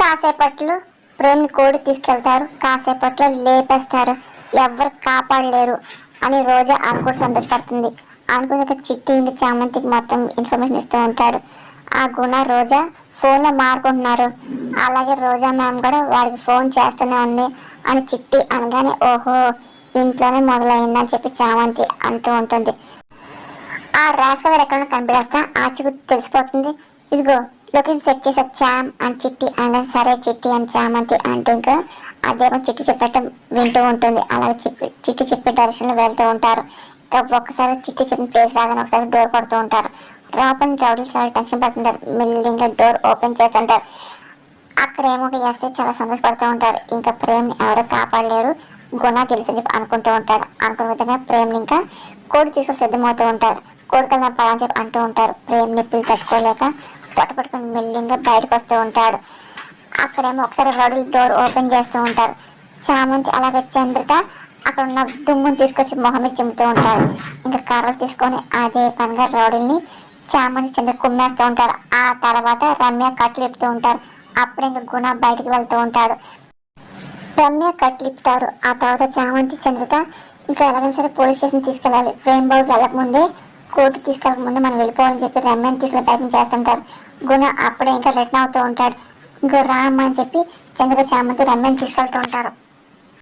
కాసేపట్లో ప్రేమ్ని కోడి తీసుకెళ్తారు, కాసేపట్లో లేపేస్తారు, ఎవ్వరు కాపాడలేరు అని రోజా అనుకుంటూ సంతోషపడుతుంది. అనుకున్నాక చిట్టి ఇంక చామంతికి మొత్తం ఇన్ఫర్మేషన్ ఇస్తూ ఉంటాడు. ఆ గుణ రోజా ఫోన్లో మారుకుంటున్నారు. అలాగే రోజా మ్యామ్ కూడా వాడికి ఫోన్ చేస్తూనే ఉంది అని చిట్టి అనగానే ఓహో ఇంట్లోనే మొదలైందని చెప్పి చామంతి అంటూ ఉంటుంది. ఆ రాస్కల్ గారు ఎక్కడ కనిపిస్తా ఆచూకు తెలిసిపోతుంది. ఇదిగో లొకేషన్ సెట్ చేసా చామ్ అని చిట్టి అనగా సరే చిట్టి అని చామంతి అంటూ ఇంకా అదేమో చిట్టి చెప్పటం వింటూ ఉంటుంది. అలాగే చిట్టి చెప్పే డైరెక్షన్లో వెళ్తూ ఉంటారు. ఇంకా ఒక్కసారి చిట్టి చెప్పిన ప్లేస్ రాగానే ఒకసారి డోర్ కొడుతూ ఉంటారు. రాపని రౌడీలు చాలా టెన్షన్ పడుతుంటారు. మెల్లిగా డోర్ ఓపెన్ చేస్తుంటారు. అక్కడేమో ఒక ఎస్ఐ చాలా సంతోషపడుతూ ఉంటారు. ఇంకా ప్రేమ్ని ఎవరో కాపాడలేరు, గుణ తెలుసు అని చెప్పి అనుకుంటూ ఉంటాడు. అనుకున్న విధంగా ప్రేమ్ని ఇంకా కోడి తీసుకొని సిద్ధమవుతూ ఉంటారు. కోడి కదా పలాని చెప్పి అంటూ ఉంటారు. ప్రేమ్ నిప్పులు తట్టుకోలేక పట్టుకొని మెల్లిగా బయటకు వస్తూ ఉంటాడు. అక్కడేమో ఒకసారి రౌడీలు డోర్ ఓపెన్ చేస్తూ ఉంటారు. చామంతి అలాగే చంద్రిక అక్కడ ఉన్న దుమ్ముని తీసుకొచ్చి మొహమే చిమ్ముతూ ఉంటారు. ఇంకా కర్రలు తీసుకొని అదే పనిగా రౌడీల్ని చామంతి చంద్ర కుమ్మేస్తూ ఉంటారు. ఆ తర్వాత రమ్య కట్లు ఇప్పుతూ ఉంటారు. అప్పుడు ఇంకా గుణ బయటికి వెళ్తూ ఉంటాడు. రమ్య కట్లు ఇప్పుతారు. ఆ తర్వాత చామంతి చంద్రిక ఇంకా ఎలాగైనా సరే పోలీస్ స్టేషన్ తీసుకెళ్ళాలి, ప్రేమ్ బాబు వెళ్ళక ముందే కోర్టు తీసుకెళ్ళక ముందే మనం వెళ్ళిపోవాలని చెప్పి రమ్యని తీసుకుని ప్రయత్నం చేస్తుంటారు. గుణ అప్పుడే ఇంకా రిటర్న్ అవుతూ ఉంటాడు. ఇంకో రామ్ అని చెప్పి చంద్రిక చామంతి రమ్యని తీసుకెళ్తూ ఉంటారు.